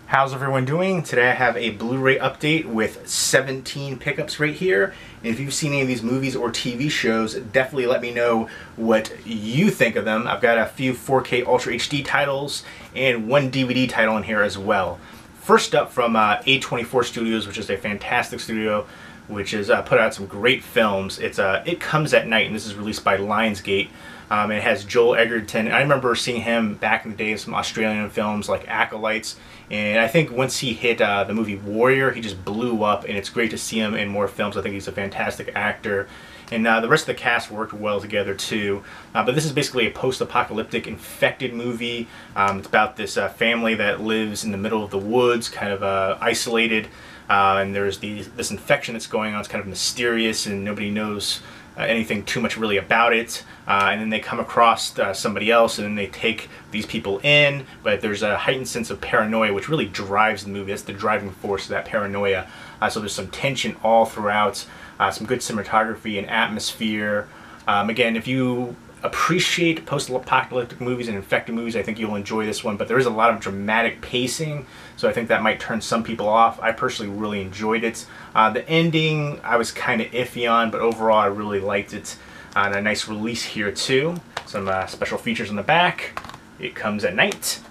How's everyone doing? Today I have a Blu-ray update with 17 pickups right here. And if you've seen any of these movies or TV shows, definitely let me know what you think of them. I've got a few 4K Ultra HD titles and one DVD title in here as well. First up from A24 Studios, which is a fantastic studio, which has put out some great films. It's It Comes at Night, and this is released by Lionsgate. It has Joel Edgerton. I remember seeing him back in the day in some Australian films like Acolytes, and I think once he hit the movie Warrior, he just blew up, and it's great to see him in more films. I think he's a fantastic actor, and the rest of the cast worked well together too. But this is basically a post-apocalyptic infected movie. It's about this family that lives in the middle of the woods, kind of isolated, and there's this infection that's going on. It's kind of mysterious, and nobody knows anything too much really about it, and then they come across somebody else, and then they take these people in, but there's a heightened sense of paranoia which really drives the movie. That's the driving force of that paranoia. So there's some tension all throughout, some good cinematography and atmosphere. Again, if you appreciate post-apocalyptic movies and infected movies, I think you'll enjoy this one, but there is a lot of dramatic pacing, so I think that might turn some people off. I personally really enjoyed it. The ending I was kind of iffy on, but overall I really liked it. And a nice release here too. Some special features on the back. It Comes at Night.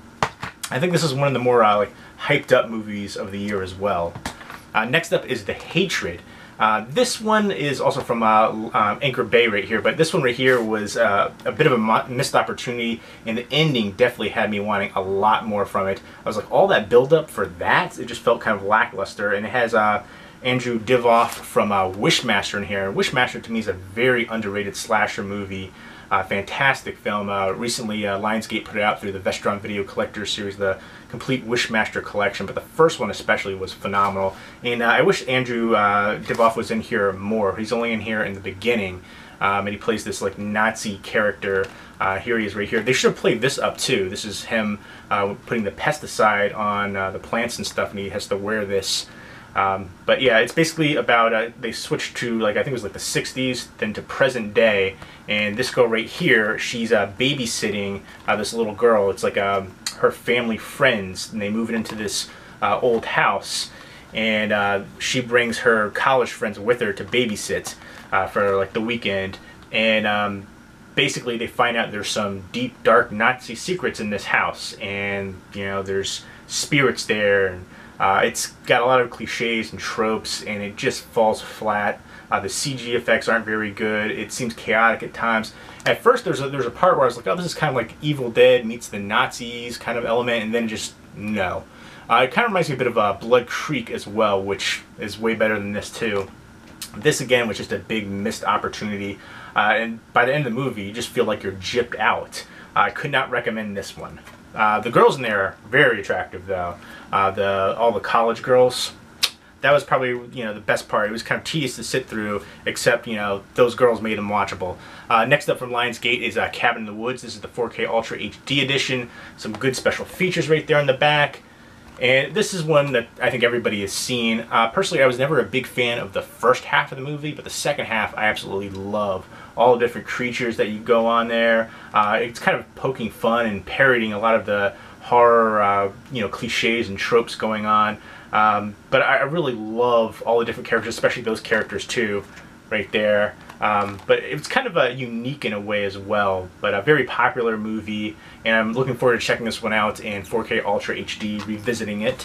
I think this is one of the more like hyped up movies of the year as well. Next up is The Hatred. This one is also from Anchor Bay right here, but this one right here was a bit of a missed opportunity, and the ending definitely had me wanting a lot more from it. I was like, all that build-up for that, it just felt kind of lackluster, and it has Andrew Divoff from Wishmaster in here. Wishmaster to me is a very underrated slasher movie. Fantastic film. Recently Lionsgate put it out through the Vestron Video Collector series, the complete Wishmaster collection, but the first one especially was phenomenal. And I wish Andrew Divoff was in here more. He's only in here in the beginning, and he plays this like Nazi character. Here he is right here. They should have played this up too. This is him putting the pesticide on the plants and stuff, and he has to wear this. But yeah, it's basically about, they switched to, like, I think it was like the 60s, then to present day, and this girl right here, she's babysitting this little girl. It's like her family friends, and they move into this old house, and she brings her college friends with her to babysit for like the weekend, and basically they find out there's some deep, dark Nazi secrets in this house, and you know, there's spirits there, and it's got a lot of cliches and tropes, and it just falls flat. The CG effects aren't very good. It seems chaotic at times. At first there's a part where I was like, oh, this is kind of like Evil Dead meets the Nazis kind of element, and then just no. It kind of reminds me a bit of Blood Creek as well, which is way better than this too. This again was just a big missed opportunity, and by the end of the movie you just feel like you're gypped out. I could not recommend this one. The girls in there are very attractive though. All the college girls, that was probably, you know, the best part. It was kind of tedious to sit through, except, you know, those girls made them watchable. Next up from Lionsgate is Cabin in the Woods. This is the 4K Ultra HD edition. Some good special features right there in the back. And this is one that I think everybody has seen. Personally, I was never a big fan of the first half of the movie, but the second half I absolutely love. All the different creatures that you go on there. It's kind of poking fun and parodying a lot of the horror, you know, cliches and tropes going on. But I really love all the different characters, especially those characters too, right there. But it's kind of unique in a way as well, but a very popular movie, and I'm looking forward to checking this one out in 4K Ultra HD, revisiting it.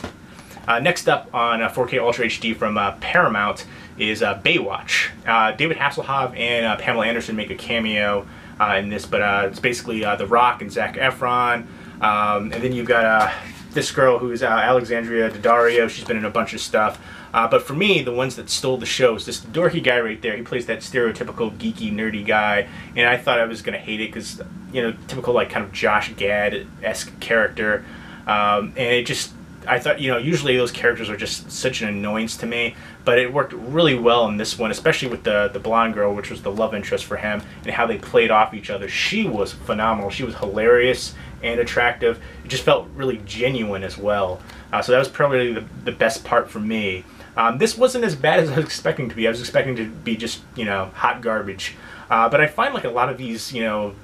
Next up on 4K Ultra HD from Paramount is Baywatch. David Hasselhoff and Pamela Anderson make a cameo in this, but it's basically The Rock and Zac Efron, and then you've got this girl who's Alexandria Daddario. She's been in a bunch of stuff. But for me, the ones that stole the show is this dorky guy right there. He plays that stereotypical geeky, nerdy guy, and I thought I was going to hate it because, you know, typical like kind of Josh Gad-esque character. And it just, I thought, you know, usually those characters are just such an annoyance to me, but it worked really well in this one, especially with the blonde girl, which was the love interest for him, and how they played off each other. She was phenomenal. She was hilarious and attractive. It just felt really genuine as well. So that was probably the best part for me. This wasn't as bad as I was expecting to be. I was expecting to be just, you know, hot garbage. But I find like a lot of these, you know,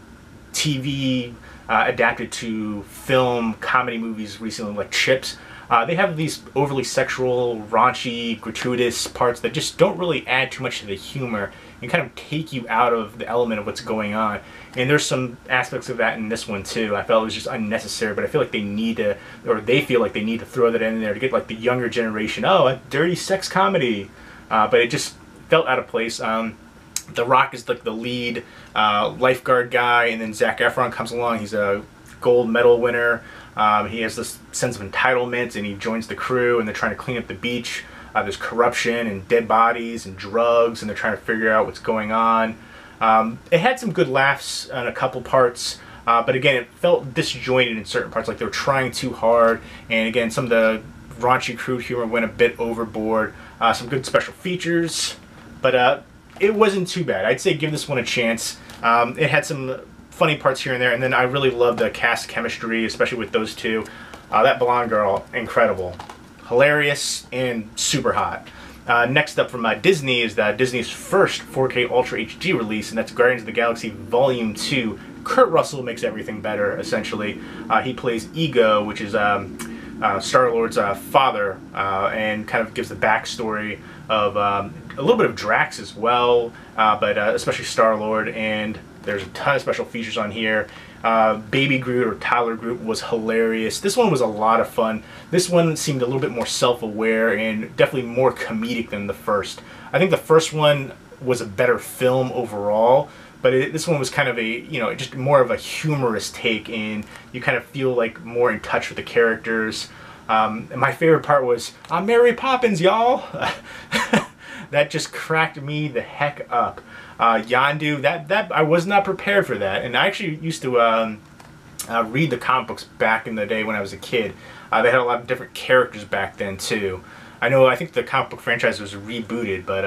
TV adapted to film comedy movies recently, like Chips, They have these overly sexual, raunchy, gratuitous parts that just don't really add too much to the humor and kind of take you out of the element of what's going on. And there's some aspects of that in this one too. I felt it was just unnecessary, but I feel like they need to, or they feel like they need to throw that in there to get like the younger generation, oh, a dirty sex comedy. But it just felt out of place. The Rock is like the lead lifeguard guy, and then Zac Efron comes along. He's a gold medal winner. He has this sense of entitlement, and he joins the crew, and they're trying to clean up the beach. There's corruption and dead bodies and drugs, and they're trying to figure out what's going on. It had some good laughs on a couple parts, but again, it felt disjointed in certain parts, like they were trying too hard, and again, some of the raunchy, crude humor went a bit overboard. Some good special features, but it wasn't too bad. I'd say give this one a chance. It had some funny parts here and there, and then I really loved the cast chemistry, especially with those two. That blonde girl, incredible. Hilarious and super hot. Next up from Disney is Disney's first 4K Ultra HD release, and that's Guardians of the Galaxy Volume 2. Kurt Russell makes everything better, essentially. He plays Ego, which is Star-Lord's father, and kind of gives the backstory of a little bit of Drax as well, but especially Star-Lord, and there's a ton of special features on here. Baby Groot, or Tyler Groot, was hilarious. This one was a lot of fun. This one seemed a little bit more self-aware and definitely more comedic than the first. I think the first one was a better film overall, but this one was kind of a, you know, just more of a humorous take, and you kind of feel like more in touch with the characters. And my favorite part was, I'm Mary Poppins, y'all! That just cracked me the heck up. Yondu, that I was not prepared for that, and I actually used to read the comic books back in the day when I was a kid. They had a lot of different characters back then too. I think the comic book franchise was rebooted, but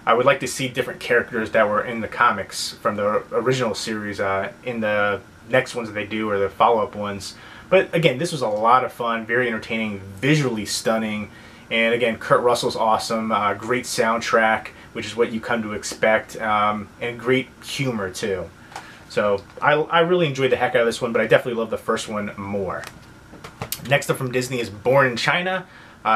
I would like to see different characters that were in the comics from the original series in the next ones that they do, or the follow-up ones. But again, this was a lot of fun, very entertaining, visually stunning, and again, Kurt Russell's awesome, great soundtrack, which is what you come to expect, and great humor too. So I really enjoyed the heck out of this one, but I definitely love the first one more. Next up from Disney is Born in China.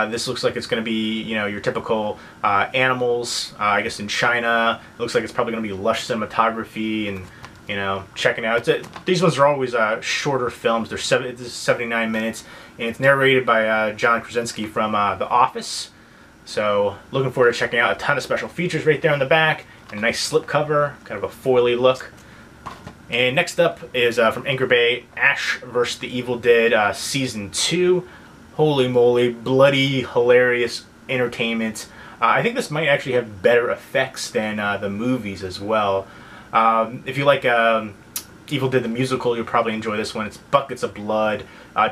This looks like it's going to be, you know, your typical animals, I guess, in China. It looks like it's probably going to be lush cinematography, and, you know, checking out. These ones are always shorter films. They're 79 minutes, and it's narrated by John Krasinski from The Office. So looking forward to checking out. A ton of special features right there on the back, a nice slipcover, kind of a foily look. And next up is from Anchor Bay, Ash vs. the Evil Dead Season 2. Holy moly, bloody, hilarious entertainment. I think this might actually have better effects than the movies as well. If you like Evil Dead the musical, you'll probably enjoy this one. It's buckets of blood,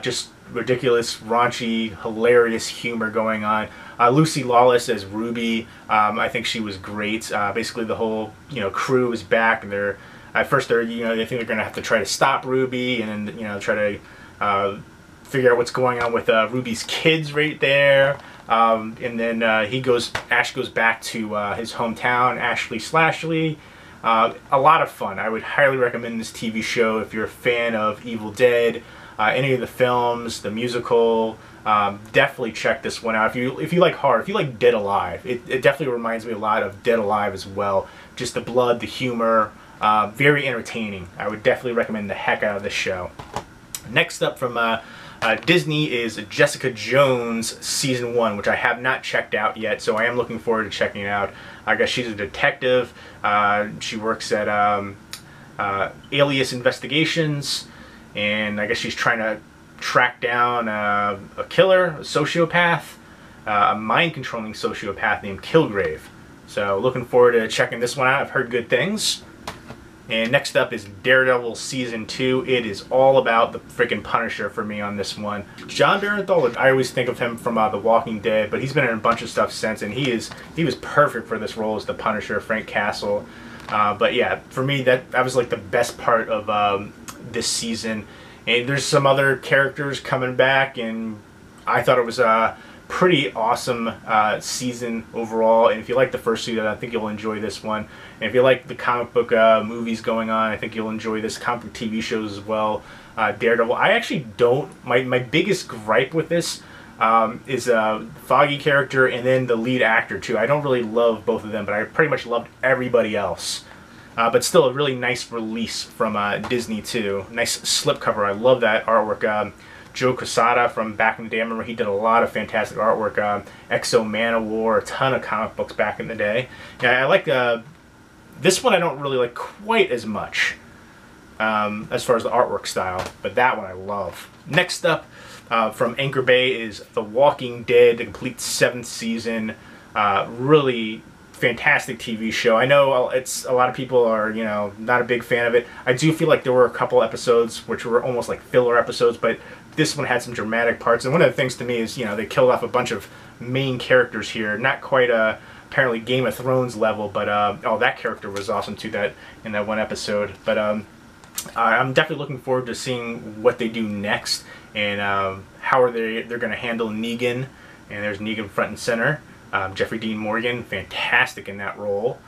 just ridiculous, raunchy, hilarious humor going on. Lucy Lawless as Ruby, I think she was great. Basically, the whole crew is back, and they think they're gonna have to try to stop Ruby, and then try to figure out what's going on with Ruby's kids right there. And then Ash goes back to his hometown, Ashley Slashley. A lot of fun. I would highly recommend this TV show if you're a fan of Evil Dead, any of the films, the musical. Definitely check this one out. If you like horror, if you like Dead Alive, it definitely reminds me a lot of Dead Alive as well. Just the blood, the humor, very entertaining. I would definitely recommend the heck out of this show. Next up from Disney is Jessica Jones Season 1, which I have not checked out yet, so I am looking forward to checking it out. I guess she's a detective. She works at Alias Investigations, and I guess she's trying to track down a killer, a sociopath, a mind-controlling sociopath named Kilgrave. So looking forward to checking this one out. I've heard good things. And next up is Daredevil Season 2. It is all about the freaking Punisher for me on this one. John Barenthal, I always think of him from The Walking Dead, but he's been in a bunch of stuff since, and he was perfect for this role as the Punisher, Frank Castle. But yeah, for me, that was like the best part of this season. And there's some other characters coming back, and I thought it was a pretty awesome season overall. And if you like the first season, I think you'll enjoy this one. And if you like the comic book movies going on, I think you'll enjoy this. Comic book TV shows as well. Daredevil. I actually don't. My biggest gripe with this is a Foggy character, and then the lead actor too. I don't really love both of them, but I pretty much loved everybody else. But still a really nice release from Disney too. Nice slipcover. I love that artwork. Joe Quesada from back in the day. I remember he did a lot of fantastic artwork. Exo Manowar, a ton of comic books back in the day. Yeah, I like this one. I don't really like quite as much as far as the artwork style, but that one I love. Next up from Anchor Bay is The Walking Dead, the complete 7th season. Really fantastic TV show. I know it's a lot of people are, you know, not a big fan of it. I do feel like there were a couple episodes which were almost like filler episodes, but this one had some dramatic parts. And one of the things to me is, you know, they killed off a bunch of main characters here. Not quite apparently Game of Thrones level, but oh, that character was awesome too, that in that one episode. But I'm definitely looking forward to seeing what they do next, and how they're going to handle Negan. And there's Negan front and center. Jeffrey Dean Morgan, fantastic in that role.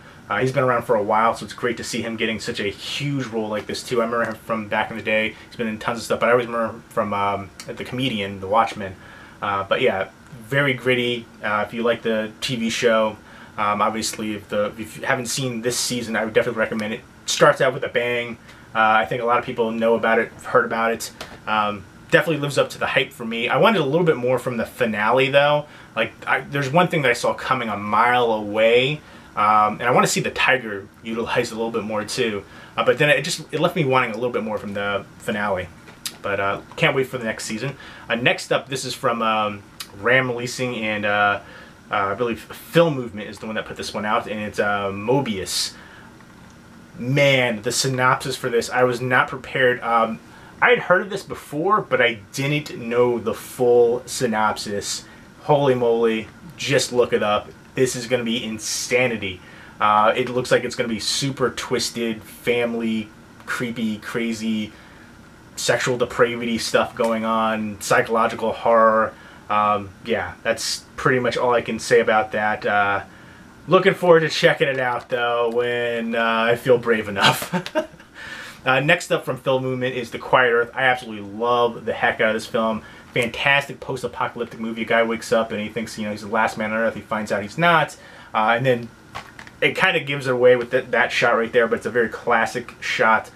He's been around for a while, so it's great to see him getting such a huge role like this too. I remember him from back in the day. He's been in tons of stuff, but I always remember him from The Comedian, The Watchmen. But yeah, very gritty. If you like the TV show, obviously if you haven't seen this season, I would definitely recommend it. Starts out with a bang. I think a lot of people know about it, heard about it. Definitely lives up to the hype for me. I wanted a little bit more from the finale though. Like, there's one thing that I saw coming a mile away, and I want to see the tiger utilized a little bit more too. But then it left me wanting a little bit more from the finale. But can't wait for the next season. Next up, this is from Ram Releasing, and I believe Film Movement is the one that put this one out, and it's Mobius. Man, the synopsis for this, I was not prepared. I had heard of this before, but I didn't know the full synopsis. Holy moly, just look it up. This is going to be insanity. It looks like it's going to be super twisted, family, creepy, crazy, sexual depravity stuff going on, psychological horror. Yeah, that's pretty much all I can say about that. Looking forward to checking it out, though, when I feel brave enough. Next up from Film Movement is The Quiet Earth. I absolutely love the heck out of this film. Fantastic post-apocalyptic movie. A guy wakes up and he thinks, you know, he's the last man on Earth. He finds out he's not. And then it kind of gives it away with that shot right there, but it's a very classic shot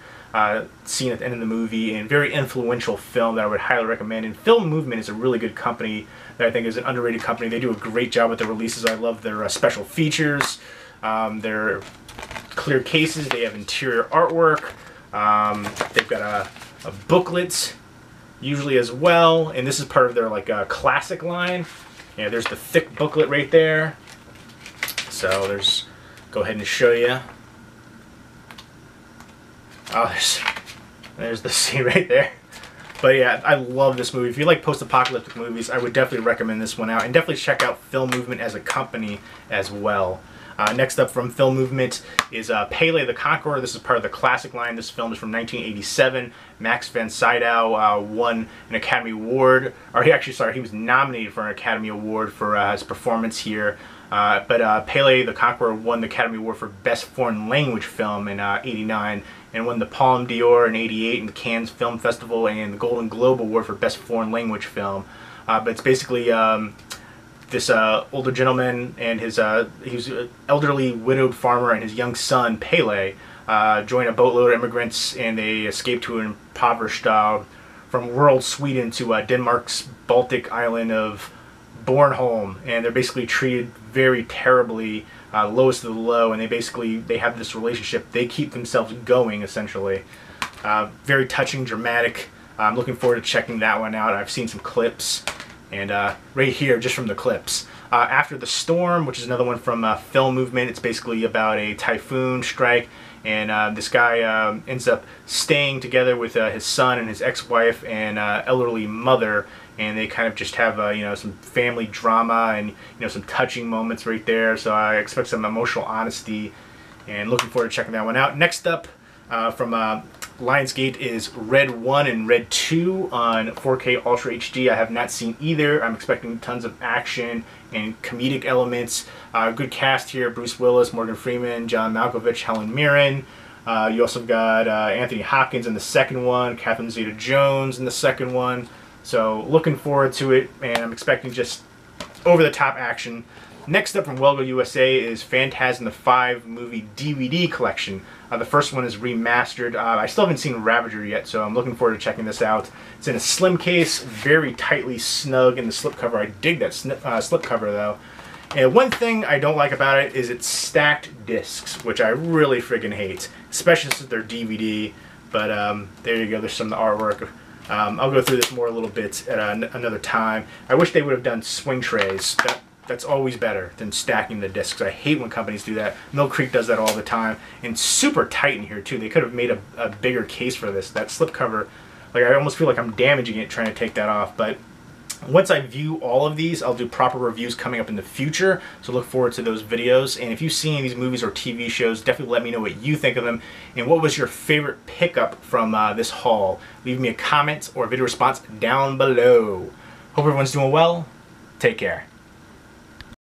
scene at the end of the movie, and very influential film that I would highly recommend. And Film Movement is a really good company that I think is an underrated company. They do a great job with their releases. I love their special features, their clear cases. They have interior artwork. They've got a booklet usually as well, and this is part of their like classic line. Yeah, there's the thick booklet right there. So go ahead and show you. Oh, there's the scene right there. But yeah, I love this movie. If you like post-apocalyptic movies, I would definitely recommend this one out, and definitely check out Film Movement as a company as well. Next up from Film Movement is Pele the Conqueror. This is part of the classic line. This film is from 1987. Max von Sydow won an Academy Award, or he was nominated for an Academy Award for his performance here. But Pele the Conqueror won the Academy Award for Best Foreign Language Film in '89, and won the Palme d'Or in '88 in the Cannes Film Festival, and the Golden Globe Award for Best Foreign Language Film. But it's basically this older gentleman and his he was an elderly widowed farmer, and his young son Pele join a boatload of immigrants, and they escape to an impoverished from rural Sweden to Denmark's Baltic island of Bornholm, and they're basically treated very terribly, lowest of the low, and they have this relationship. They keep themselves going, essentially. Very touching, dramatic. I'm looking forward to checking that one out. I've seen some clips, and right here, just from the clips. After the Storm, which is another one from Film Movement. It's basically about a typhoon strike, and this guy ends up staying together with his son and his ex-wife and elderly mother, and they kind of just have you know, some family drama and, you know, some touching moments right there. So I expect some emotional honesty, and looking forward to checking that one out. Next up from Lionsgate is Red 1 and Red 2 on 4K Ultra HD. I have not seen either. I'm expecting tons of action and comedic elements. Good cast here: Bruce Willis, Morgan Freeman, John Malkovich, Helen Mirren. You also got Anthony Hopkins in the second one, Catherine Zeta-Jones in the second one. So looking forward to it, and I'm expecting just over-the-top action. Next up from Welgo USA is Phantasm the 5 movie DVD collection. The first one is remastered. I still haven't seen Ravager yet, so I'm looking forward to checking this out. It's in a slim case, very tightly snug in the slipcover. I dig that slipcover though. And one thing I don't like about it is it's stacked discs, which I really friggin' hate, especially since they're DVD. But there you go, there's some of the artwork. I'll go through this more a little bit at another time. I wish they would have done swing trays. That's always better than stacking the discs. I hate when companies do that. Mill Creek does that all the time. And super tight in here too. They could have made a bigger case for this. That slipcover, like I almost feel like I'm damaging it trying to take that off. But once I view all of these, I'll do proper reviews coming up in the future. So look forward to those videos. And if you've seen these movies or TV shows, definitely let me know what you think of them. And what was your favorite pickup from this haul? Leave me a comment or a video response down below. Hope everyone's doing well. Take care.